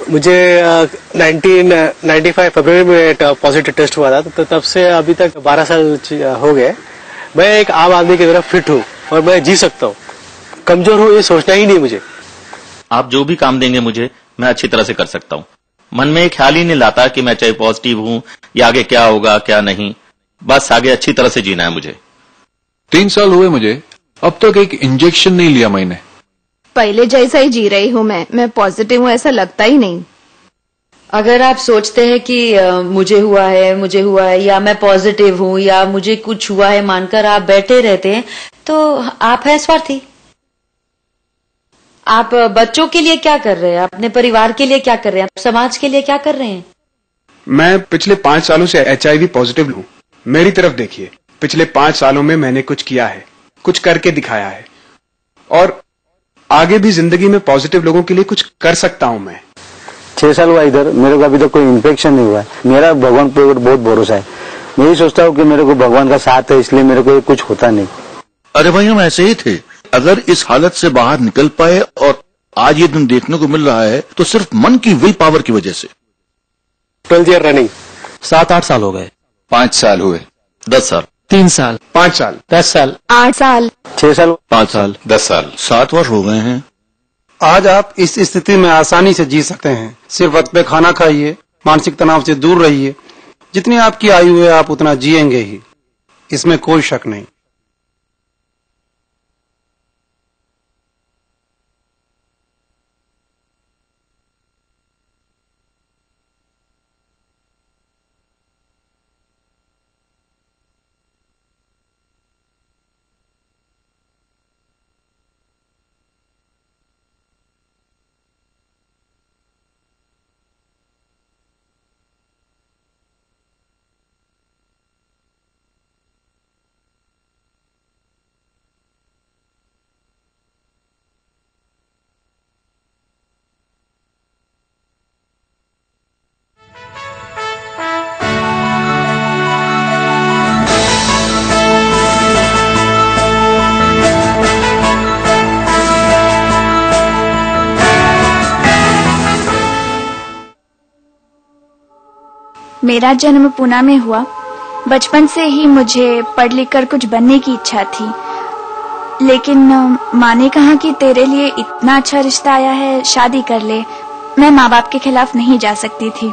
मुझे 1995 फरवरी में positive test हुआ था, तो तब से अभी तक 12 साल हो गए। मैं एक आम आदमी की तरह फिट हूँ और मैं जी सकता हूँ। कमजोर हूँ ये सोचना ही नहीं मुझे। आप जो भी काम देंगे मुझे, मैं अच्छी तरह से कर सकता हूँ। मन में एक ख्याल ही नहीं लाता कि मैं चाहे पॉजिटिव हूँ या आगे क्या होगा क्या नहीं, बस आगे अच्छी तरह से जीना है मुझे। 3 साल हुए मुझे, अब तक एक इंजेक्शन नहीं लिया मैंने। पहले जैसा ही जी रही हूँ मैं पॉजिटिव हूँ ऐसा लगता ही नहीं। अगर आप सोचते हैं कि मुझे हुआ है या मैं पॉजिटिव हूँ या मुझे कुछ हुआ है मानकर आप बैठे रहते हैं तो आप है स्वार्थी। आप बच्चों के लिए क्या कर रहे हैं, अपने परिवार के लिए क्या कर रहे हैं, आप समाज के लिए क्या कर रहे हैं? मैं पिछले 5 सालों से HIV पॉजिटिव हूँ। मेरी तरफ देखिए, पिछले 5 सालों में मैंने कुछ किया है, कुछ करके दिखाया है और आगे भी जिंदगी में पॉजिटिव लोगों के लिए कुछ कर सकता हूँ मैं। 6 साल हुआ इधर, मेरे को अभी तक कोई इन्फेक्शन नहीं हुआ है। मेरा भगवान पे बहुत भरोसा है। मैं यही सोचता हूँ कि मेरे को भगवान का साथ है, इसलिए मेरे को कुछ होता नहीं। अरे भाई हम ऐसे ही थे। अगर इस हालत से बाहर निकल पाए और आज ये दिन देखने को मिल रहा है तो सिर्फ मन की विल पावर की वजह से। 12 ईयर रनिंग। 7-8 साल हो गए। 5 साल हुए। 10 साल। 3 साल। 5 साल। 10 साल। 8 साल। 6 साल। 5 साल। 10 साल। 7 वर्ष हो गए हैं। आज आप इस स्थिति में आसानी से जी सकते हैं। सिर्फ वक्त पे खाना खाइए, मानसिक तनाव से दूर रहिए। जितनी आपकी आयु है आप उतना जिएंगे ही, इसमें कोई शक नहीं। मेरा जन्म पूना में हुआ। बचपन से ही मुझे पढ़ लिख कर कुछ बनने की इच्छा थी, लेकिन माँ ने कहा कि तेरे लिए इतना अच्छा रिश्ता आया है, शादी कर ले। मैं माँ बाप के खिलाफ नहीं जा सकती थी।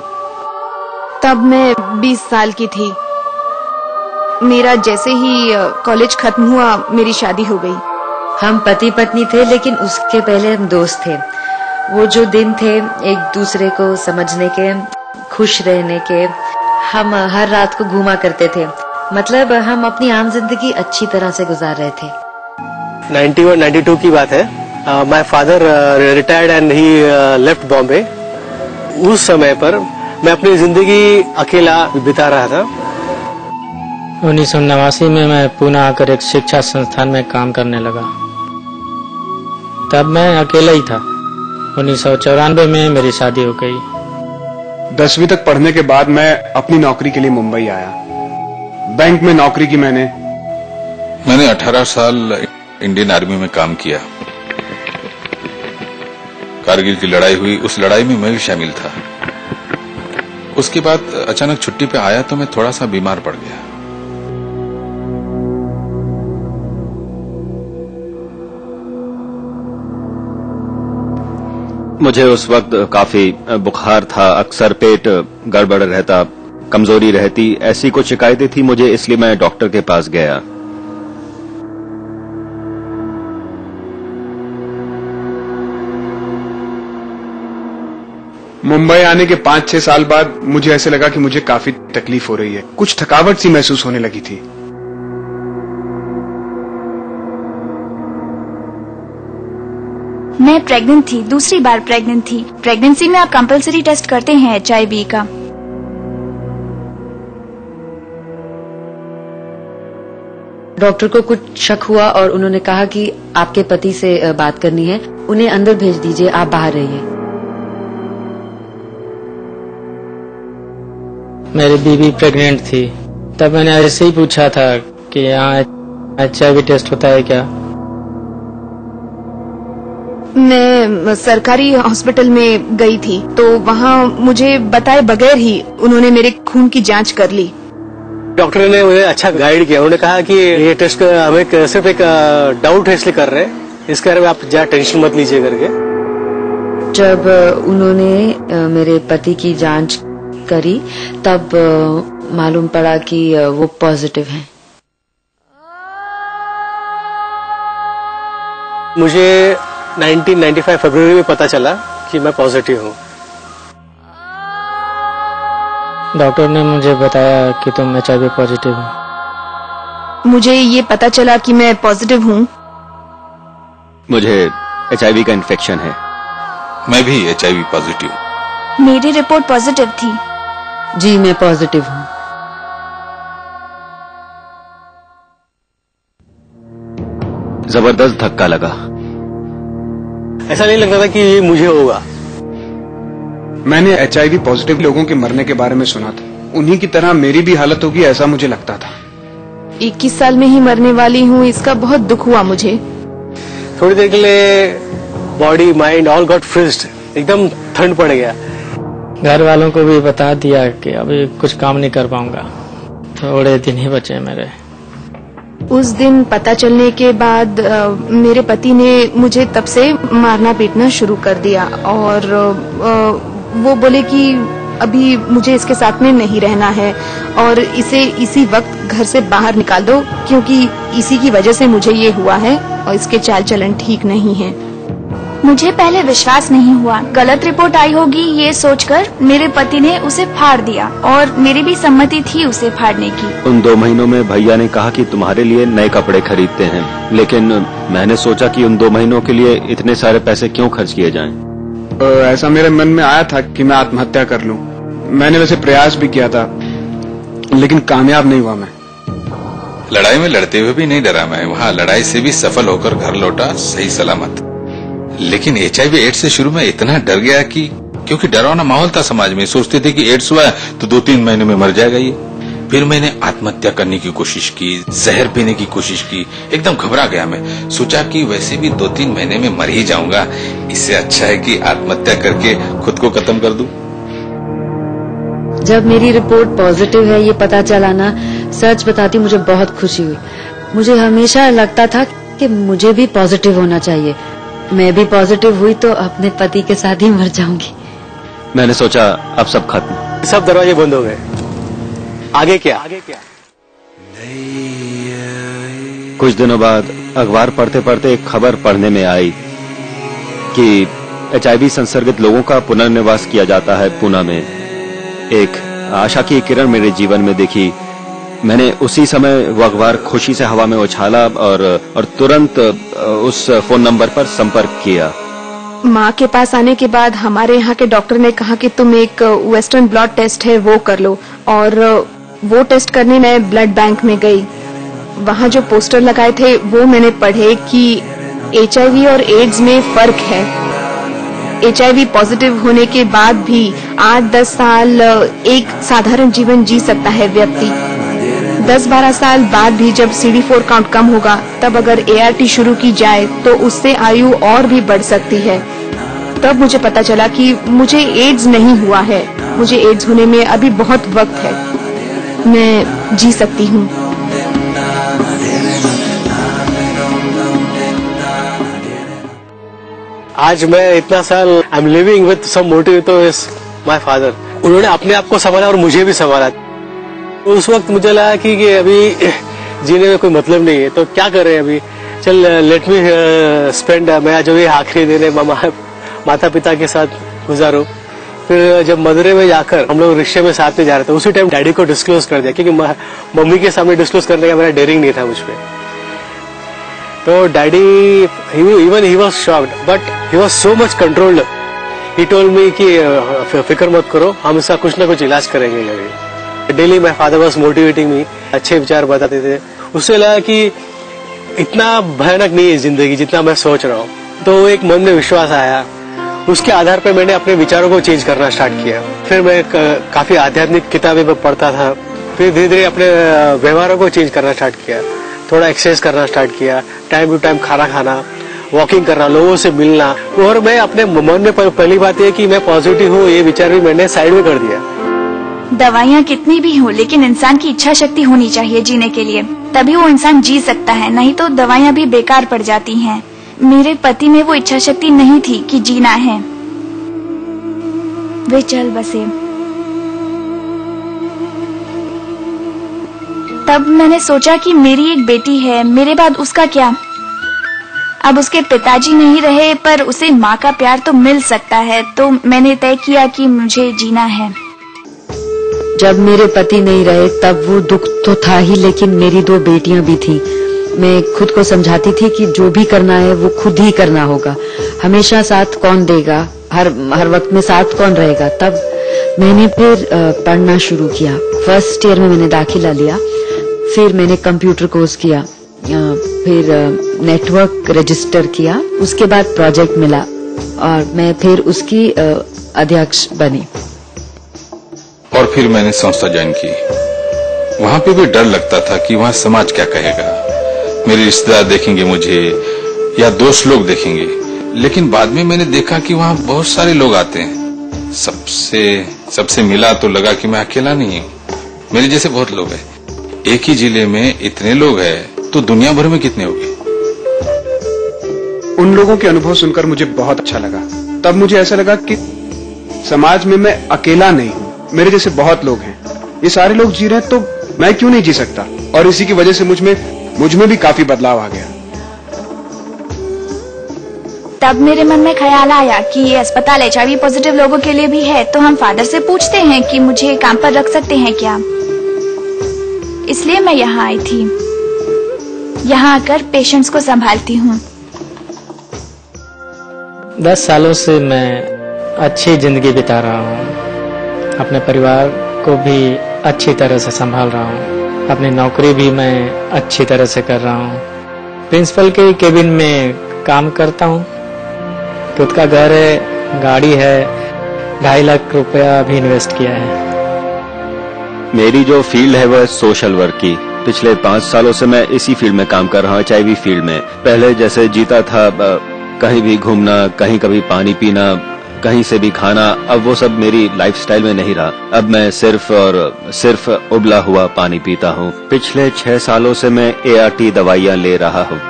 तब मैं 20 साल की थी। मेरा जैसे ही कॉलेज खत्म हुआ मेरी शादी हो गई। हम पति पत्नी थे, लेकिन उसके पहले हम दोस्त थे। वो जो दिन थे एक दूसरे को समझने के, खुश रहने के, हम हर रात को घूमा करते थे। मतलब हम अपनी आम जिंदगी अच्छी तरह से गुजार रहे थे। 91-92 की बात है। My father retired and he left Bombay. उस समय पर मैं अपनी जिंदगी अकेला बिता रहा था। 1989 में मैं पुणे आकर एक शिक्षा संस्थान में काम करने लगा। तब मैं अकेला ही था। 1994 में मेरी शादी हो गई। 10वीं तक पढ़ने के बाद मैं अपनी नौकरी के लिए मुंबई आया। बैंक में नौकरी की मैंने 18 साल इंडियन आर्मी में काम किया। कारगिल की लड़ाई हुई, उस लड़ाई में मैं भी शामिल था। उसके बाद अचानक छुट्टी पे आया तो मैं थोड़ा सा बीमार पड़ गया। मुझे उस वक्त काफी बुखार था, अक्सर पेट गड़बड़ रहता, कमजोरी रहती, ऐसी कुछ शिकायतें थी मुझे, इसलिए मैं डॉक्टर के पास गया। मुंबई आने के 5-6 साल बाद मुझे ऐसे लगा कि मुझे काफी तकलीफ हो रही है। कुछ थकावट सी महसूस होने लगी थी। मैं प्रेग्नेंट थी, दूसरी बार प्रेग्नेंट थी। प्रेगनेंसी में आप कंपलसरी टेस्ट करते हैं HIV का। डॉक्टर को कुछ शक हुआ और उन्होंने कहा कि आपके पति से बात करनी है, उन्हें अंदर भेज दीजिए, आप बाहर रहिए। मेरी बीवी प्रेग्नेंट थी। तब मैंने ऐसे ही पूछा था कि यहाँ HIV टेस्ट होता है क्या। मैं सरकारी हॉस्पिटल में गई थी तो वहाँ मुझे बताए बगैर ही उन्होंने मेरे खून की जांच कर ली। डॉक्टर ने मुझे अच्छा गाइड किया। उन्होंने कहा कि ये टेस्ट हमें सिर्फ एक डाउट है इसलिए कर रहे हैं, इसके बारे में आप ज्यादा टेंशन मत लीजिए करके। जब उन्होंने मेरे पति की जांच करी तब मालूम पड़ा कि वो पॉजिटिव हैं। मुझे 1995 फरवरी में पता चला कि मैं पॉजिटिव हूँ। डॉक्टर ने मुझे बताया कि तुम HIV पॉजिटिव हो। मुझे ये पता चला कि मैं पॉजिटिव हूँ। मुझे HIV का इन्फेक्शन है। मैं भी HIV पॉजिटिव। मेरी रिपोर्ट पॉजिटिव थी। जी मैं पॉजिटिव हूँ। जबरदस्त धक्का लगा। ऐसा नहीं लगता था कि ये मुझे होगा। मैंने HIV पॉजिटिव लोगों के मरने के बारे में सुना था, उन्हीं की तरह मेरी भी हालत होगी ऐसा मुझे लगता था। 21 साल में ही मरने वाली हूँ, इसका बहुत दुख हुआ मुझे। थोड़ी देर के लिए body mind all got freezed, एकदम ठंड पड़ गया। घर वालों को भी बता दिया कि अभी कुछ काम नहीं कर पाऊंगा, थोड़े दिन ही बचे मेरे। उस दिन पता चलने के बाद मेरे पति ने मुझे तब से मारना पीटना शुरू कर दिया और वो बोले कि अभी मुझे इसके साथ में नहीं रहना है और इसे इसी वक्त घर से बाहर निकाल दो क्योंकि इसी की वजह से मुझे ये हुआ है और इसके चाल चलन ठीक नहीं है। मुझे पहले विश्वास नहीं हुआ, गलत रिपोर्ट आई होगी ये सोचकर मेरे पति ने उसे फाड़ दिया और मेरी भी सम्मति थी उसे फाड़ने की। उन 2 महीनों में भैया ने कहा कि तुम्हारे लिए नए कपड़े खरीदते हैं, लेकिन मैंने सोचा कि उन 2 महीनों के लिए इतने सारे पैसे क्यों खर्च किए जाएं? ऐसा मेरे मन में आया था कि मैं आत्महत्या कर लूं। मैंने वैसे प्रयास भी किया था लेकिन कामयाब नहीं हुआ। मैं लड़ाई में लड़ते हुए भी नहीं डरा मैं, वहाँ लड़ाई से भी सफल होकर घर लौटा सही सलामत। लेकिन HIV एड्स से शुरू में इतना डर गया कि क्योंकि डरावना माहौल था समाज में, सोचते थे कि एड्स हुआ तो 2-3 महीने में मर जाएगा ये। फिर मैंने आत्महत्या करने की कोशिश की, जहर पीने की कोशिश की, एकदम घबरा गया मैं। सोचा कि वैसे भी 2-3 महीने में मर ही जाऊंगा, इससे अच्छा है कि आत्महत्या करके खुद को खत्म कर दूं। जब मेरी रिपोर्ट पॉजिटिव है ये पता चला ना, सच बताती मुझे बहुत खुशी हुई। मुझे हमेशा लगता था कि मुझे भी पॉजिटिव होना चाहिए। मैं भी पॉजिटिव हुई तो अपने पति के साथ ही मर जाऊंगी। मैंने सोचा अब सब खत्म, सब दरवाजे बंद हो गए, आगे क्या? कुछ दिनों बाद अखबार पढ़ते पढ़ते एक खबर पढ़ने में आई कि HIV संसर्गित लोगों का पुनर्निवास किया जाता है पूना में। एक आशा की किरण मेरे जीवन में दिखी। मैंने उसी समय वो अखबार खुशी से हवा में उछाला और तुरंत उस फोन नंबर पर संपर्क किया। माँ के पास आने के बाद हमारे यहाँ के डॉक्टर ने कहा कि तुम एक वेस्टर्न ब्लड टेस्ट है वो कर लो और वो टेस्ट करने मैं ब्लड बैंक में गई। वहाँ जो पोस्टर लगाए थे वो मैंने पढ़े कि HIV और एड्स में फर्क है। HIV पॉजिटिव होने के बाद भी 8-10 साल एक साधारण जीवन जी सकता है व्यक्ति। 10-12 साल बाद भी जब CD4 काउंट कम होगा तब अगर ART शुरू की जाए तो उससे आयु और भी बढ़ सकती है। तब मुझे पता चला कि मुझे एड्स नहीं हुआ है, मुझे एड्स होने में अभी बहुत वक्त है, मैं जी सकती हूँ। आज मैं इतना साल I am living with some motive तो इज माय फादर। उन्होंने अपने आप को संभाला और मुझे भी संभाला। उस वक्त मुझे लगा कि अभी जीने में कोई मतलब नहीं है तो क्या करें अभी, चल लेट मी स्पेंड मैं जो ये आखिरी दिन माता पिता के साथ गुजारो। फिर जब मदुरै में जाकर हम लोग रिक्शे में साथ में जा रहे थे उसी टाइम डैडी को डिस्क्लोज कर दिया क्योंकि मम्मी के सामने डिस्क्लोज करने का मेरा डेयरिंग नहीं था मुझ पे। तो daddy even he was shocked but he was so much controlled. He told me कि फिक्र मत करो, हम इसका कुछ ना कुछ इलाज करेंगे। Daily my father was motivating me, अच्छे विचार बताते थे। उससे लगा कि इतना भयानक नहीं है जिंदगी जितना मैं सोच रहा हूँ। तो एक मन में विश्वास आया, उसके आधार पर मैंने अपने विचारों को चेंज करना स्टार्ट किया। फिर मैं काफी आध्यात्मिक किताबें पढ़ता था। फिर धीरे धीरे अपने व्यवहारों को चेंज करना स्टार्ट किया, थोड़ा एक्सरसाइज करना स्टार्ट किया, टाइम टू टाइम खाना खाना वॉकिंग करना, लोगों से मिलना, और मैं अपने मन में पहली बात ये कि मैं पॉजिटिव हूँ, ये विचार भी मैंने साइड में कर दिया। दवाइयाँ कितनी भी हो, लेकिन इंसान की इच्छा शक्ति होनी चाहिए जीने के लिए, तभी वो इंसान जी सकता है, नहीं तो दवाइयाँ भी बेकार पड़ जाती हैं। मेरे पति में वो इच्छा शक्ति नहीं थी कि जीना है, वे चल बसे। तब मैंने सोचा कि मेरी एक बेटी है, मेरे बाद उसका क्या। अब उसके पिताजी नहीं रहे, पर उसे माँ का प्यार तो मिल सकता है, तो मैंने तय किया कि मुझे जीना है। जब मेरे पति नहीं रहे तब वो दुख तो था ही, लेकिन मेरी 2 बेटियां भी थी। मैं खुद को समझाती थी कि जो भी करना है वो खुद ही करना होगा, हमेशा साथ कौन देगा, हर वक्त में साथ कौन रहेगा। तब मैंने फिर पढ़ना शुरू किया। फर्स्ट ईयर में मैंने दाखिला लिया, फिर मैंने कंप्यूटर कोर्स किया, फिर नेटवर्क रजिस्टर किया, उसके बाद प्रोजेक्ट मिला और मैं फिर उसकी अध्यक्ष बनी। और फिर मैंने संस्था ज्वाइन की। वहां पे भी डर लगता था कि वहां समाज क्या कहेगा, मेरे रिश्तेदार देखेंगे मुझे या दोस्त लोग देखेंगे। लेकिन बाद में मैंने देखा कि वहां बहुत सारे लोग आते हैं। सबसे मिला तो लगा कि मैं अकेला नहीं हूँ, मेरे जैसे बहुत लोग हैं। एक ही जिले में इतने लोग हैं तो दुनिया भर में कितने होंगे। उन लोगों के अनुभव सुनकर मुझे बहुत अच्छा लगा। तब मुझे ऐसा लगा कि समाज में मैं अकेला नहीं हूँ, मेरे जैसे बहुत लोग हैं। ये सारे लोग जी रहे हैं तो मैं क्यों नहीं जी सकता। और इसी की वजह से मुझ में भी काफी बदलाव आ गया। तब मेरे मन में ख्याल आया कि ये अस्पताल HIV पॉजिटिव लोगों के लिए भी है, तो हम फादर से पूछते हैं कि मुझे काम पर रख सकते हैं क्या। इसलिए मैं यहाँ आई थी। यहाँ आकर पेशेंट्स को संभालती हूँ। 10 सालों से मैं अच्छी जिंदगी बिता रहा हूँ, अपने परिवार को भी अच्छी तरह से संभाल रहा हूँ, अपनी नौकरी भी मैं अच्छी तरह से कर रहा हूँ। प्रिंसिपल के केबिन में काम करता हूँ, खुद का घर है, गाड़ी है, 2.5 लाख रुपया भी इन्वेस्ट किया है। मेरी जो फील्ड है वह सोशल वर्क की। पिछले 5 सालों से मैं इसी फील्ड में काम कर रहा हूँ, HIV फील्ड में। पहले जैसे जीता था, कहीं भी घूमना, कहीं कभी पानी पीना, कहीं से भी खाना, अब वो सब मेरी लाइफस्टाइल में नहीं रहा। अब मैं सिर्फ उबला हुआ पानी पीता हूँ। पिछले 6 सालों से मैं ART दवाइयाँ ले रहा हूँ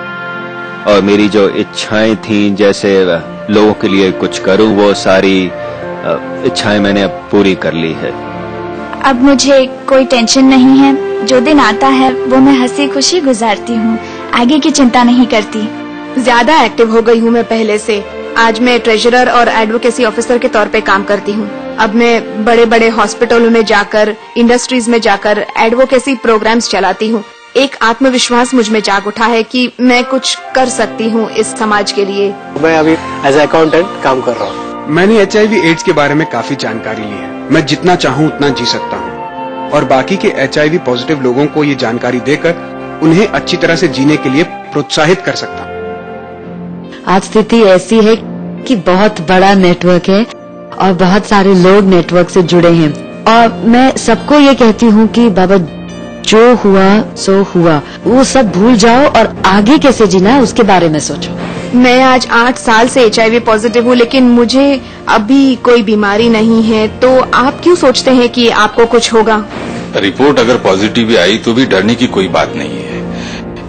और मेरी जो इच्छाएं थीं, जैसे लोगों के लिए कुछ करूँ, वो सारी इच्छाएं मैंने अब पूरी कर ली है। अब मुझे कोई टेंशन नहीं है, जो दिन आता है वो मैं हंसी खुशी गुजारती हूँ, आगे की चिंता नहीं करती। ज्यादा एक्टिव हो गई हूँ मैं पहले से। आज मैं ट्रेजरर और एडवोकेसी ऑफिसर के तौर पे काम करती हूँ। अब मैं बड़े बड़े हॉस्पिटलों में जाकर, इंडस्ट्रीज में जाकर एडवोकेसी प्रोग्राम्स चलाती हूँ। एक आत्मविश्वास मुझ में जाग उठा है कि मैं कुछ कर सकती हूँ इस समाज के लिए। मैं अभी एज अकाउंटेंट काम कर रहा हूँ। मैंने HIV/AIDS के बारे में काफी जानकारी ली है। मैं जितना चाहूँ उतना जी सकता हूँ और बाकी के HIV पॉजिटिव लोगों को ये जानकारी देकर उन्हें अच्छी तरह से जीने के लिए प्रोत्साहित कर सकता हूँ। आज स्थिति ऐसी है कि बहुत बड़ा नेटवर्क है और बहुत सारे लोग नेटवर्क से जुड़े हैं और मैं सबको ये कहती हूँ कि बाबा जो हुआ सो हुआ, वो सब भूल जाओ और आगे कैसे जीना है उसके बारे में सोचो। मैं आज 8 साल से HIV पॉजिटिव हूँ, लेकिन मुझे अभी कोई बीमारी नहीं है। तो आप क्यों सोचते हैं कि आपको कुछ होगा? रिपोर्ट अगर पॉजिटिव भी आई तो भी डरने की कोई बात नहीं है।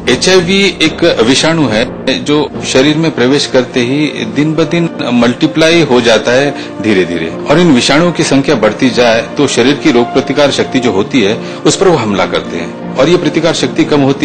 HIV एक विषाणु है जो शरीर में प्रवेश करते ही दिन ब दिन मल्टीप्लाई हो जाता है धीरे धीरे, और इन विषाणुओं की संख्या बढ़ती जाए तो शरीर की रोग प्रतिकार शक्ति जो होती है उस पर वो हमला करते हैं और ये प्रतिकार शक्ति कम होती